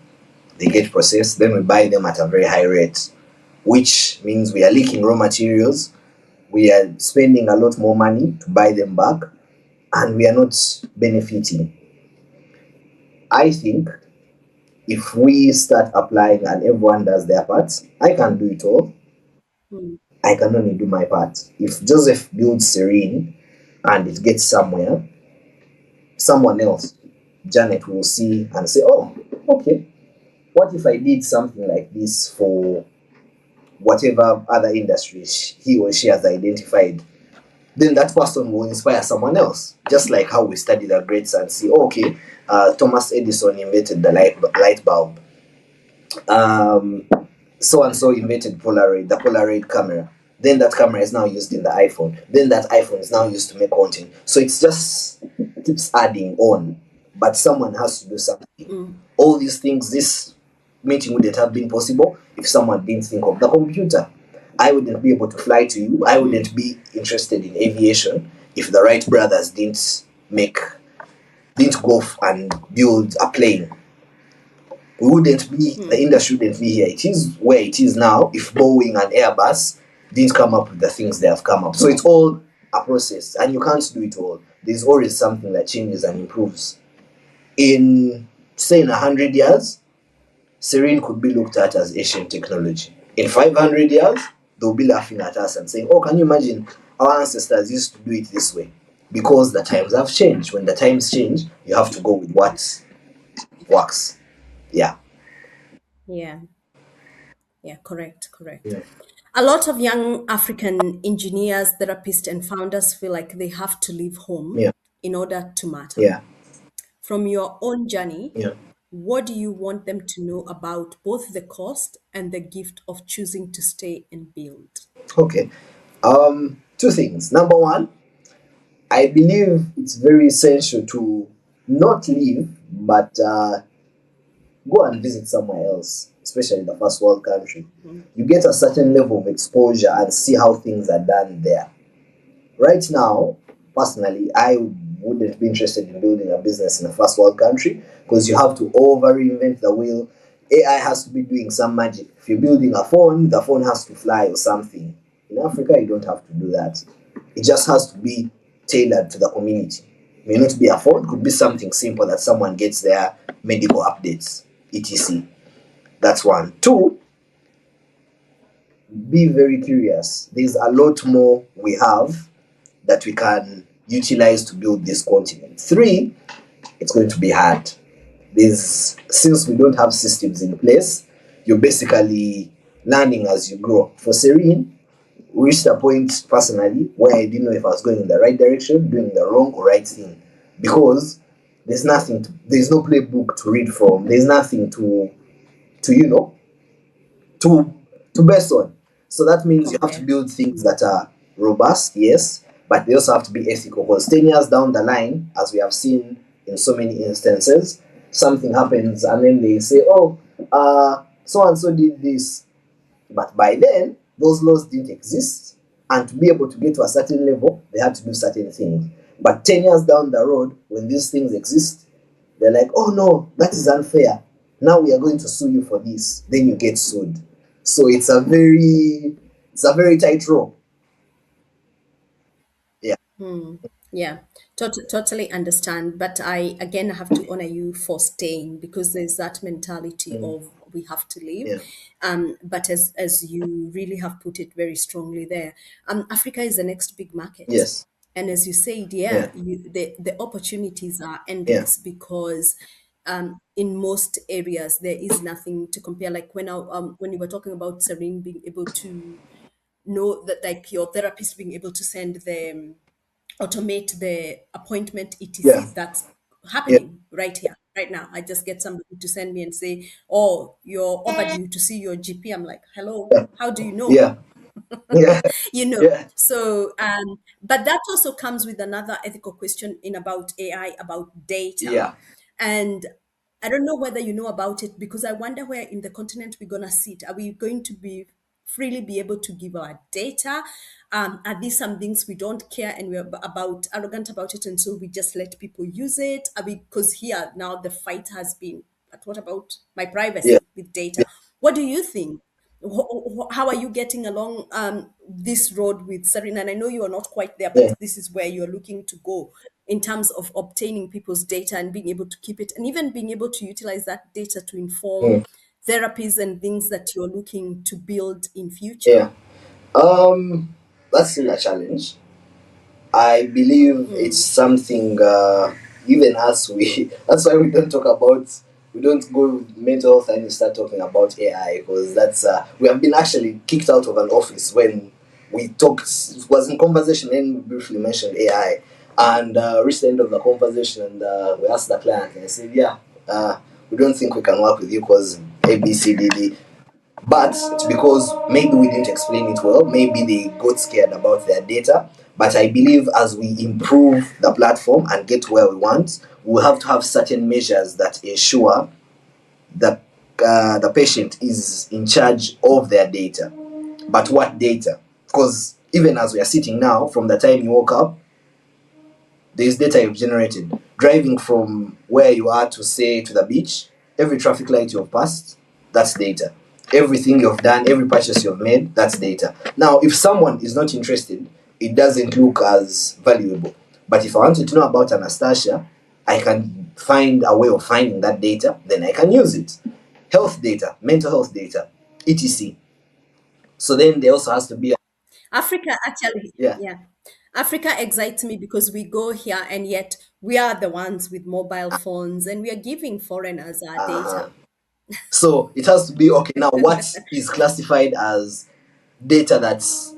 They get processed, then we buy them at a very high rate, which means we are leaking raw materials, we are spending a lot more money to buy them back, and we are not benefiting. I think if we start applying and everyone does their part, I can do it all. Mm. I can only do my part. If Joseph builds Serene and it gets somewhere, someone else, Janet, will see and say, oh, okay, what if I did something like this for whatever other industry he or she has identified? Then that person will inspire someone else. Just like how we study the greats and see, oh, okay, Thomas Edison invented the light bulb. So and so invented the Polaroid camera. Then that camera is now used in the iPhone. Then that iPhone is now used to make content. So it's just keeps adding on. But someone has to do something. All these things, this meeting wouldn't have been possible if someone didn't think of the computer. I wouldn't be able to fly to you. I wouldn't be interested in aviation if the Wright brothers didn't go and build a plane. The industry wouldn't be here. It is where it is now if Boeing and Airbus didn't come up with the things they have come up. So it's all a process, and you can't do it all. There's always something that changes and improves. In, say, in 100 years, Serene could be looked at as ancient technology. In 500 years, they'll be laughing at us and saying, oh, can you imagine our ancestors used to do it this way? Because the times have changed. When the times change, you have to go with what works. Yeah. Yeah. Yeah. Correct. Correct. Yeah. A lot of young African engineers, therapists, and founders feel like they have to leave home Yeah. in order to matter. Yeah. From your own journey, Yeah. what do you want them to know about both the cost and the gift of choosing to stay and build? Okay. Two things. Number one, I believe it's very essential to not leave, but go and visit somewhere else, especially the first world country. You get a certain level of exposure and see how things are done there. Right now, personally, I wouldn't be interested in building a business in a first world country because you have to over reinvent the wheel. AI has to be doing some magic. If you're building a phone, the phone has to fly or something. In Africa, you don't have to do that. It just has to be tailored to the community. It may not be a phone, it could be something simple that someone gets their medical updates, etc. That's one. Two, be very curious. There's a lot more we have that we can utilize to build this continent. Three, it's going to be hard. Since we don't have systems in place, you're basically learning as you grow. For Serene, we reached a point personally where I didn't know if I was going in the right direction, doing the wrong or right thing. Because there's no playbook to read from. There's nothing to to base on. So that means you have to build things that are robust, yes, but they also have to be ethical. Because 10 years down the line, as we have seen in so many instances, something happens and then they say, oh, so and so did this. But by then, those laws didn't exist. And to be able to get to a certain level, they had to do certain things. But 10 years down the road, when these things exist, they're like, oh no, that is unfair. Now we are going to sue you for this. Then you get sued. So it's a very tight rope. Yeah. Yeah, totally understand. But I again have to honor you for staying because there's that mentality of we have to leave. Yeah. But as you really have put it very strongly there, Africa is the next big market. Yes. And as you said, Yeah. the opportunities are Yeah. endless because in most areas there is nothing to compare. Like when you were talking about Serene being able to know that, like your therapist being able to send them automate the appointment Yeah. etc, that's Yeah. happening right here right now. I just get somebody to send me and say, oh, you're overdue to see your GP. I'm like, hello, how do you know? Yeah. Yeah. Yeah. So but that also comes with another ethical question in about AI, about data. Yeah. And I don't know whether you know about it because I wonder where in the continent we're gonna sit. Are we going to be freely be able to give our data? Are these some things we don't care and we're about arrogant about it, and so we just let people use it? Are we, because here now the fight has been, but what about my Yeah. privacy with data? What do you think? How are you getting along this road with Serena? And I know you are not quite there, but Yeah. this is where you're looking to go in terms of obtaining people's data and being able to keep it, and even being able to utilize that data to inform Mm. therapies and things that you're looking to build in future. Yeah. That's still a challenge. I believe it's something, even us, we that's why we don't talk about, we don't go with mental health and start talking about AI, because that's we have been actually kicked out of an office when we talked, it was in conversation and we briefly mentioned AI, and reached the end of the conversation, and we asked the client and I said, yeah, we don't think we can work with you because ABCDD. But it's because maybe we didn't explain it well, maybe they got scared about their data. But I believe as we improve the platform and get where we want, we'll have to have certain measures that ensure that the patient is in charge of their data. But what data? Because even as we are sitting now, from the time you woke up, there is data you've generated. Driving from where you are to, say, to the beach, every traffic light you've passed, that's data. Everything you've done, every purchase you've made, that's data. Now, if someone is not interested, it doesn't look as valuable. But if I wanted to know about Anastasia, I can find a way of finding that data, then I can use it. Health data, mental health data, etc. So then there also has to be Africa actually, yeah. yeah. Africa excites me because we go here and yet we are the ones with mobile phones and we are giving foreigners our Uh-huh. data. So it has to be okay. Now, what is classified as data that's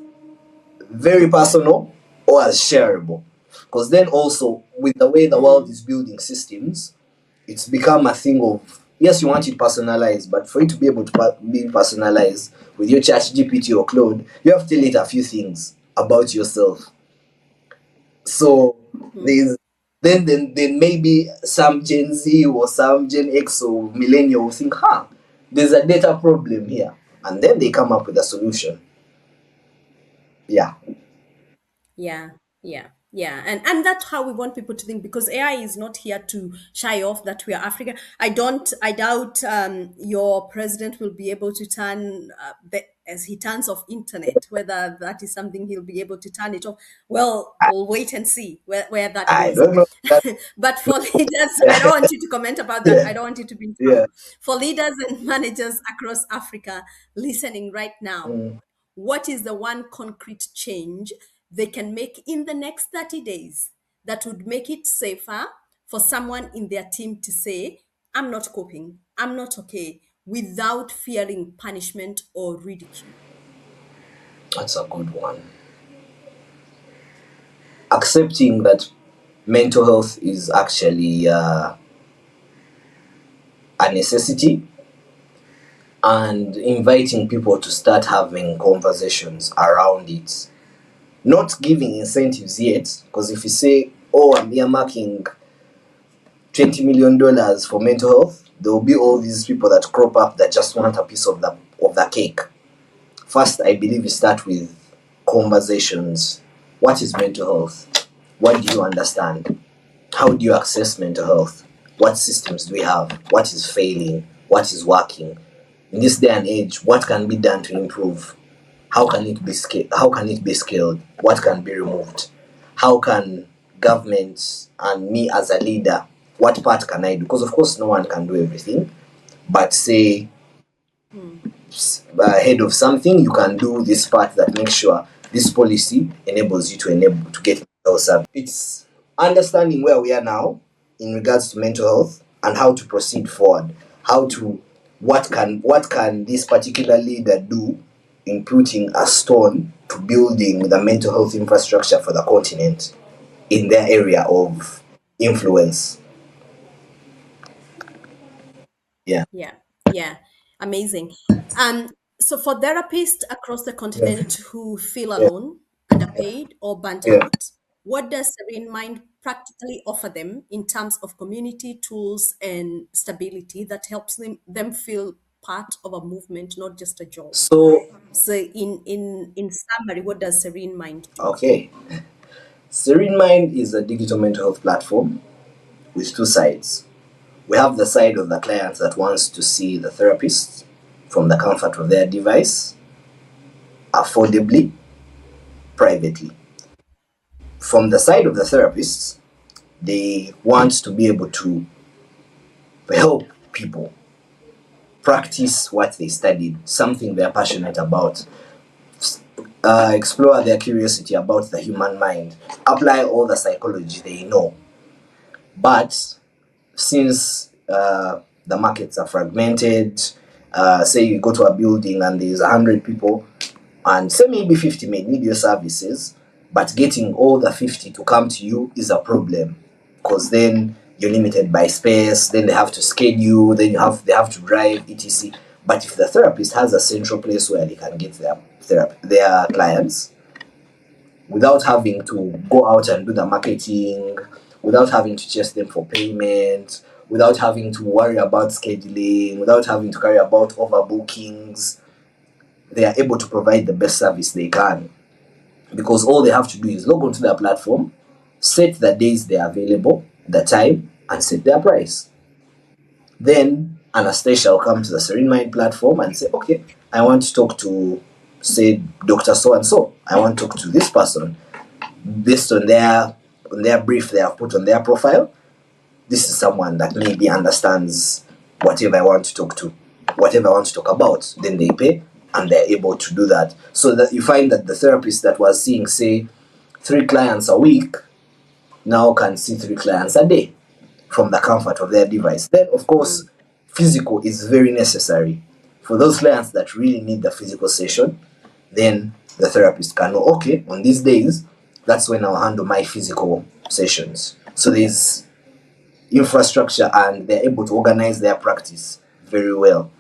very personal or as shareable? Because then, also, with the way the world is building systems, it's become a thing of, yes, you want it personalized, but for it to be able to be personalized with your chat GPT or Claude, you have to tell it a few things about yourself. So there's then maybe some Gen Z or some Gen X or millennial will think, huh, there's a data problem here. And then they come up with a solution. Yeah. Yeah, yeah, yeah. And that's how we want people to think because AI is not here to shy off that we are African. I doubt your president will be able to turn, as he turns off internet, whether that is something he'll be able to turn it off. Well, I, we'll wait and see where that I goes. don't know that. But for leaders, I don't want you to comment about that. I don't want you to be in Yeah. trouble. For leaders and managers across Africa listening right now, Mm. what is the one concrete change they can make in the next 30 days that would make it safer for someone in their team to say, I'm not coping, I'm not okay, without fearing punishment or ridicule? That's a good one. Accepting that mental health is actually a necessity, and inviting people to start having conversations around it. Not giving incentives yet, because if you say, oh, I'm earmarking $20 million for mental health, there will be all these people that crop up that just want a piece of the cake. First, I believe you start with conversations. What is mental health? What do you understand? How do you access mental health? What systems do we have? What is failing? What is working? In this day and age, what can be done to improve? How can it be scaled? How can it be scaled? What can be removed? How can governments and me as a leader, what part can I do? Because of course no one can do everything, but say ahead of something, you can do this part that makes sure this policy enables you to enable to get mental service. It's understanding where we are now in regards to mental health and how to proceed forward. How to what can this particular leader do in putting a stone to building the mental health infrastructure for the continent in their area of influence. Yeah. Yeah, yeah, amazing. Um, so for therapists across the Yeah. continent who feel Yeah. alone, underpaid, or burnt Yeah. out, what does Serene Mind practically offer them in terms of community tools and stability that helps them feel part of a movement, not just a job? So So in summary, what does Serene Mind do? okay. Serene Mind is a digital mental health platform with two sides. We have the side of the client that wants to see the therapist, from the comfort of their device, affordably, privately. From the side of the therapists, they want to be able to help people practice what they studied, something they're passionate about, explore their curiosity about the human mind, apply all the psychology they know. But since the markets are fragmented, say you go to a building and there's 100 people, and say maybe 50 may need your services, but getting all the 50 to come to you is a problem, because then you're limited by space, then they have to schedule, then they have to drive, etc. But if the therapist has a central place where they can get their clients without having to go out and do the marketing, without having to chase them for payment, without having to worry about scheduling, without having to worry about overbookings, they are able to provide the best service they can, because all they have to do is log onto their platform, set the days they are available, the time, and set their price. Then Anastasia will come to the Serene Mind platform and say, okay, I want to talk to, say, Dr. So and so. I want to talk to this person based on their brief they have put on their profile. This is someone that maybe understands whatever I want to talk to, whatever I want to talk about. Then they pay and they're able to do that. So that you find that the therapist that was seeing, say, 3 clients a week now can see 3 clients a day from the comfort of their device. Then, of course, physical is very necessary. For those clients that really need the physical session, then the therapist can know, okay, on these days, that's when I'll handle my physical sessions. So there's infrastructure and they're able to organize their practice very well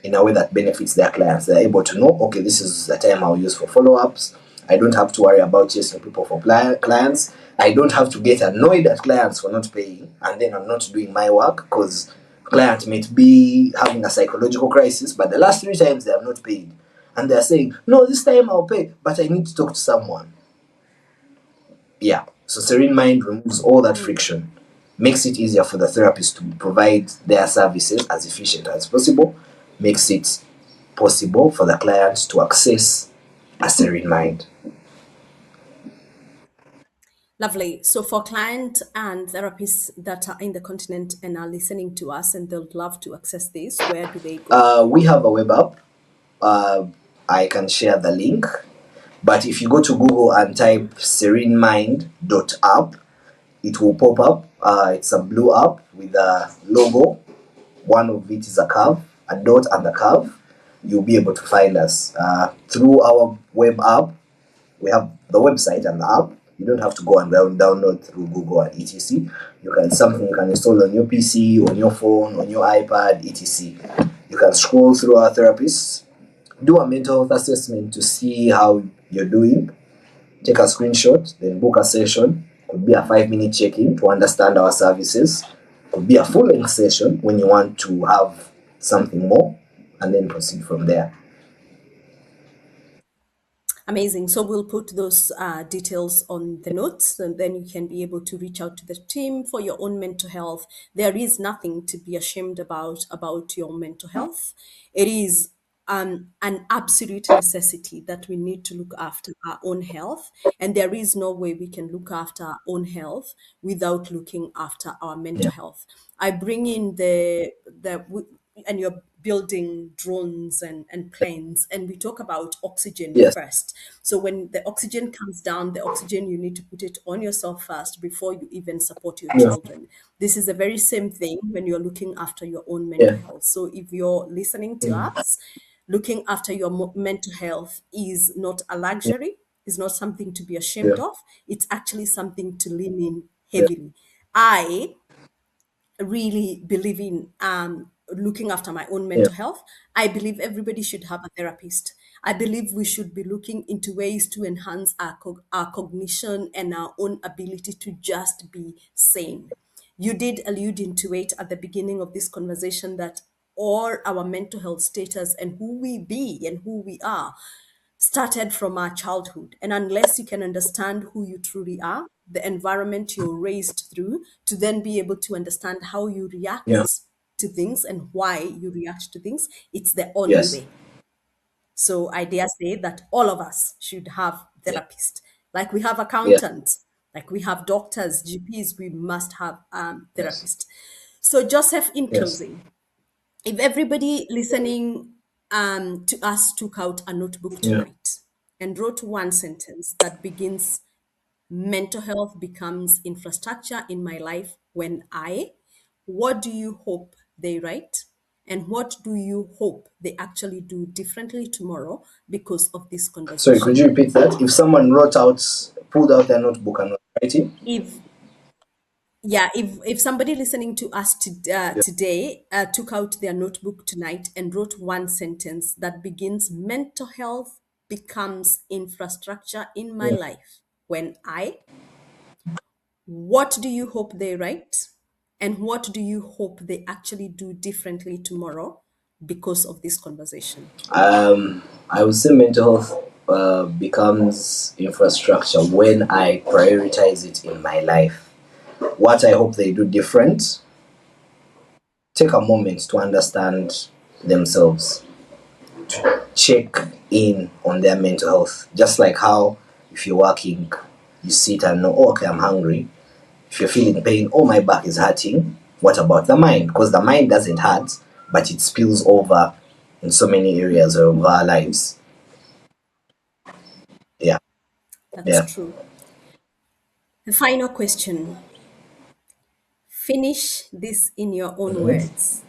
in a way that benefits their clients. They're able to know, okay, this is the time I'll use for follow-ups. I don't have to worry about chasing people for clients. I don't have to get annoyed at clients for not paying and then I'm not doing my work, because client might be having a psychological crisis, but the last 3 times they have not paid. And they're saying, no, this time I'll pay, but I need to talk to someone. Yeah. So Serene Mind removes all that friction, makes it easier for the therapist to provide their services as efficient as possible, makes it possible for the client to access a serene mind. Lovely. So, for clients and therapists that are in the continent and are listening to us and they'd love to access this, where do they go? We have a web app. I can share the link. But if you go to Google and type serenemind.app, it will pop up. It's a blue app with a logo. One of it is a curve, a dot and a curve. You'll be able to find us through our web app. We have the website and the app. You don't have to go and download through Google and etc. Something you can install on your PC, on your phone, on your iPad, etc. You can scroll through our therapists, do a mental health assessment to see how you're doing, take a screenshot, then book a session. Could be a 5-minute check-in to understand our services. Could be a full-length session when you want to have something more, and then proceed from there. Amazing. So we'll put those details on the notes, and then you can be able to reach out to the team for your own mental health. There is nothing to be ashamed about your mental health. It is an absolute necessity that we need to look after our own health, and there is no way we can look after our own health without looking after our mental Yeah. health. I bring in and you're building drones and planes, and we talk about oxygen Yes. first. So when the oxygen comes down, the oxygen, you need to put it on yourself first before you even support your Yeah. children. This is the very same thing when you're looking after your own Yeah. mental health. So if you're listening to Mm. us, looking after your mental health is not a Yeah. luxury, is not something to be Yeah. ashamed of. It's actually something to lean in Yeah. heavily. I really believe in looking after my own Yeah. mental health. I believe everybody should have a therapist. I believe we should be looking into ways to enhance our cognition and our own ability to just be sane. You did allude into it at the beginning of this conversation that all our mental health status and who we be and who we are started from our childhood. And unless you can understand who you truly are, the environment you're raised through, to then be able to understand how you react Yeah. to things and why you react to things, it's the only Yes. way. So I dare say that all of us should have Yeah. therapists. Like we have Yeah. accountants, like we have doctors, GPs, we must have Yes. therapists. So Joseph, in Yes. closing, if everybody listening to us took out a notebook Yeah. tonight and wrote one sentence that begins, mental health becomes infrastructure in my life when what do you hope they write? And what do you hope they actually do differently tomorrow because of this Sorry, could conversation? you repeat that? If someone pulled out their notebook and was writing? If Yeah, if somebody listening to us Yeah. today took out their notebook tonight and wrote one sentence that begins, mental health becomes infrastructure in my Yeah. life when what do you hope they write? And what do you hope they actually do differently tomorrow because of this conversation? I would say mental health becomes infrastructure when I prioritize it in my life. What I hope they do different, take a moment to understand themselves, check in on their mental health. Just like how if you're working, you sit and know, oh, okay, I'm hungry. If you're feeling pain, oh, my back is hurting. What about the mind? Because the mind doesn't hurt, but it spills over in so many areas of our lives. Yeah. That's Yeah. true. The final question. Finish this in your own words.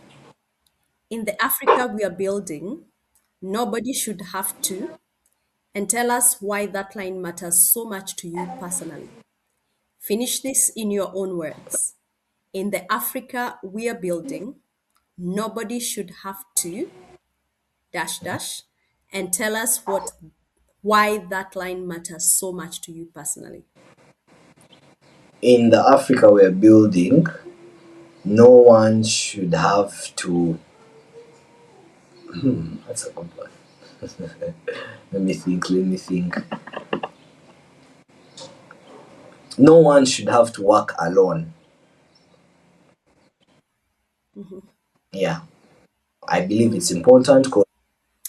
In the Africa we are building, nobody should have to, and tell us why that line matters so much to you personally. Finish this in your own words. In the Africa we are building, nobody should have to dash dash and tell us why that line matters so much to you personally. In the Africa we're building, no one should have to. That's a good one. Let me think. No one should have to work alone. Yeah. I believe it's important because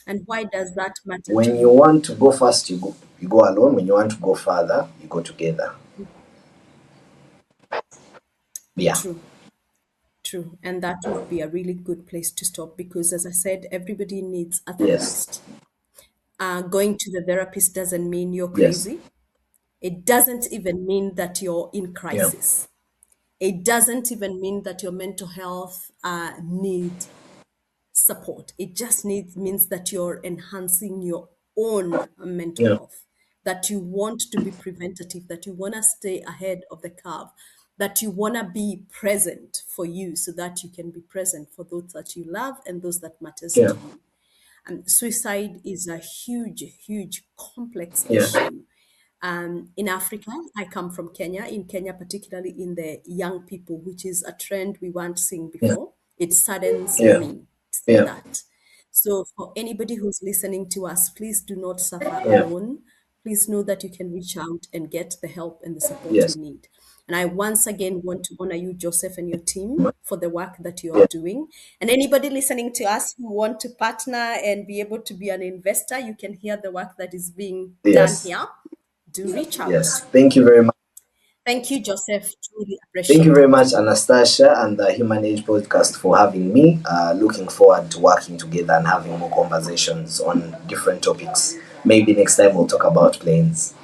And why does that matter to when you you? want to go fast, you go alone. When you want to go further, you go together. Yeah. True. True. And that would be a really good place to stop because, as I said, everybody needs a Yes. therapist. Going to the therapist doesn't mean you're Yes. crazy. It doesn't even mean that you're in Yeah. crisis. It doesn't even mean that your mental health need support. It just means that you're enhancing your own mental Yeah. health, that you want to be preventative, that you want to stay ahead of the curve, that you want to be present for you so that you can be present for those that you love and those that matters Yeah. to you. And suicide is a huge, complex Yeah. issue. In Africa, I come from Kenya. In Kenya, particularly in the young people, which is a trend we weren't seeing Yeah. before, it saddens Yeah. me to see Yeah. that. So, for anybody who's listening to us, please do not suffer Yeah. alone. Please know that you can reach out and get the help and the support you Yes. need. And I once again want to honor you, Joseph, and your team for the work that you are Yeah. doing. And anybody listening to us who want to partner and be able to be an investor, you can hear the work that is being done Yes. here. Do reach out. Yes. Thank you very much. Thank you, Joseph. Truly Thank you appreciate very it. much, Anastasia and the Human Age Podcast for having me. Looking forward to working together and having more conversations on different topics. Maybe next time we'll talk about planes.